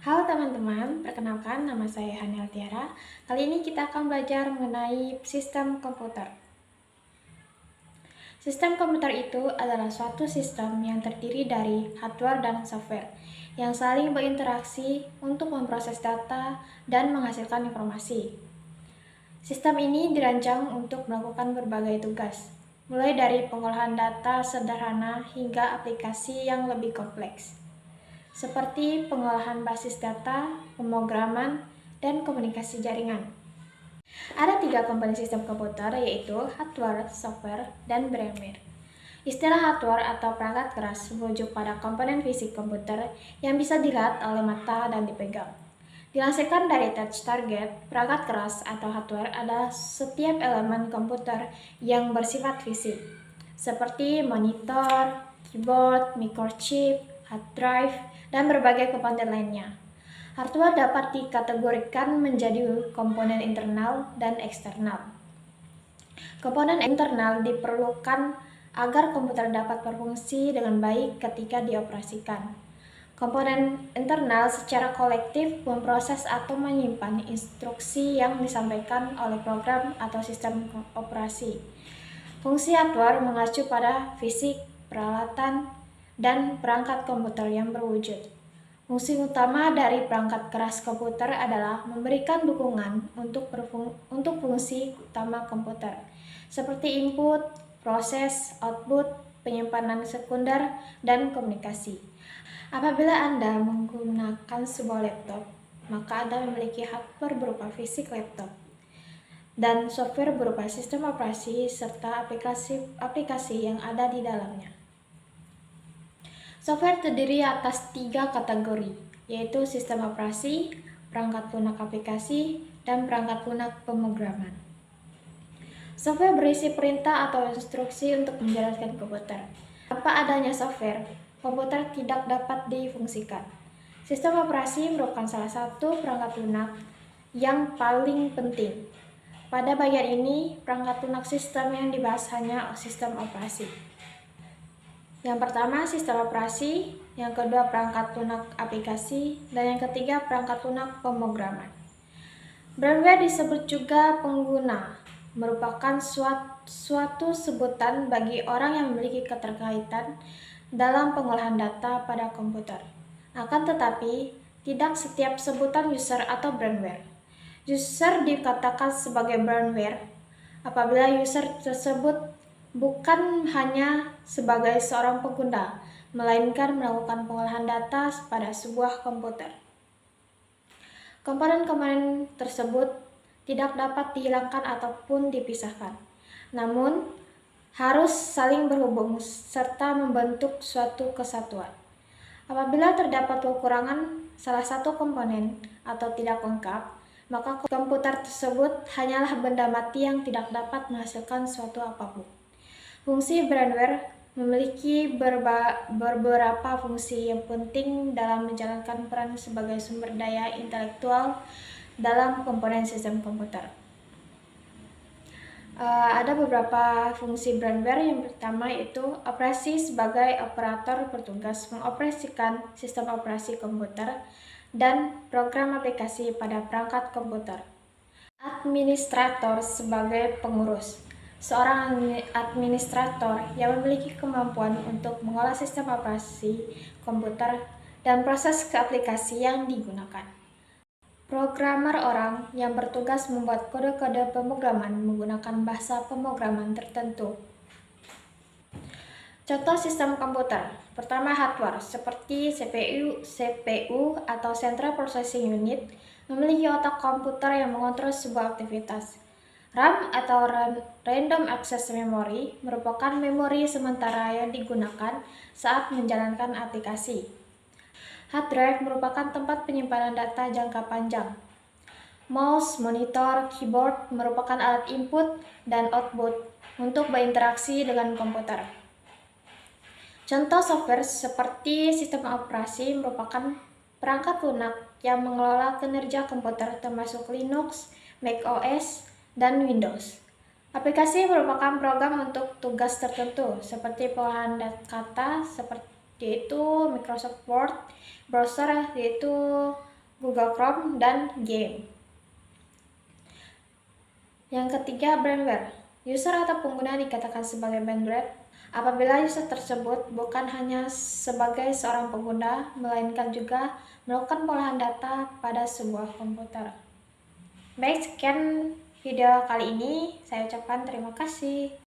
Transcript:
Halo teman-teman, perkenalkan nama saya Hanel Tiara. Kali ini kita akan belajar mengenai sistem komputer. Sistem komputer itu adalah suatu sistem yang terdiri dari hardware dan software yang saling berinteraksi untuk memproses data dan menghasilkan informasi. Sistem ini dirancang untuk melakukan berbagai tugas, mulai dari pengolahan data sederhana hingga aplikasi yang lebih kompleks, seperti pengolahan basis data, pemrograman, dan komunikasi jaringan. Ada 3 komponen sistem komputer, yaitu hardware, software, dan firmware. Istilah hardware atau perangkat keras merujuk pada komponen fisik komputer yang bisa dilihat oleh mata dan dipegang. Dihasilkan dari touch target, perangkat keras atau hardware adalah setiap elemen komputer yang bersifat fisik, seperti monitor, keyboard, microchip, hard drive, dan berbagai komponen lainnya. Hardware dapat dikategorikan menjadi komponen internal dan eksternal. Komponen internal diperlukan agar komputer dapat berfungsi dengan baik ketika dioperasikan. Komponen internal secara kolektif memproses atau menyimpan instruksi yang disampaikan oleh program atau sistem operasi. Fungsi hardware mengacu pada fisik, peralatan, dan perangkat komputer yang berwujud. Fungsi utama dari perangkat keras komputer adalah memberikan dukungan untuk fungsi utama komputer, seperti input, proses, output, penyimpanan sekunder, dan komunikasi. Apabila Anda menggunakan sebuah laptop, maka Anda memiliki hardware berupa fisik laptop dan software berupa sistem operasi serta aplikasi yang ada di dalamnya. Software terdiri atas 3 kategori, yaitu sistem operasi, perangkat lunak aplikasi, dan perangkat lunak pemrograman. Software berisi perintah atau instruksi untuk menjalankan komputer. Tanpa adanya software, komputer tidak dapat difungsikan. Sistem operasi merupakan salah satu perangkat lunak yang paling penting. Pada bagian ini, perangkat lunak sistem yang dibahas hanya sistem operasi. Yang pertama, sistem operasi, yang kedua perangkat lunak aplikasi, dan yang ketiga perangkat lunak pemrograman. Firmware disebut juga pengguna, merupakan suatu sebutan bagi orang yang memiliki keterkaitan dalam pengolahan data pada komputer. Akan tetapi, tidak setiap sebutan user atau firmware. User dikatakan sebagai firmware apabila user tersebut bukan hanya sebagai seorang pengguna, melainkan melakukan pengolahan data pada sebuah komputer. Komponen-komponen tersebut tidak dapat dihilangkan ataupun dipisahkan, namun harus saling berhubung serta membentuk suatu kesatuan. Apabila terdapat kekurangan salah satu komponen atau tidak lengkap, maka komputer tersebut hanyalah benda mati yang tidak dapat menghasilkan suatu apapun. Fungsi firmware memiliki beberapa fungsi yang penting dalam menjalankan peran sebagai sumber daya intelektual dalam komponen sistem komputer. Ada beberapa fungsi firmware. Yang pertama yaitu operasi sebagai operator bertugas mengoperasikan sistem operasi komputer dan program aplikasi pada perangkat komputer. Administrator sebagai pengurus. Seorang administrator yang memiliki kemampuan untuk mengolah sistem operasi komputer dan proses ke aplikasi yang digunakan. Programmer, orang yang bertugas membuat kode-kode pemrograman menggunakan bahasa pemrograman tertentu. Contoh sistem komputer. Pertama, hardware seperti CPU atau Central Processing Unit memiliki otak komputer yang mengontrol sebuah aktivitas. RAM atau Random Access Memory merupakan memori sementara yang digunakan saat menjalankan aplikasi. Hard drive merupakan tempat penyimpanan data jangka panjang. Mouse, monitor, keyboard merupakan alat input dan output untuk berinteraksi dengan komputer. Contoh software seperti sistem operasi merupakan perangkat lunak yang mengelola kinerja komputer termasuk Linux, macOS, dan Windows. Aplikasi merupakan program untuk tugas tertentu seperti pengolahan kata seperti yaitu Microsoft Word, browser yaitu Google Chrome, dan game. Yang ketiga, brandware. User atau pengguna dikatakan sebagai brandware apabila user tersebut bukan hanya sebagai seorang pengguna, melainkan juga melakukan pengolahan data pada sebuah komputer. Baik, sekian video kali ini. Saya ucapkan terima kasih.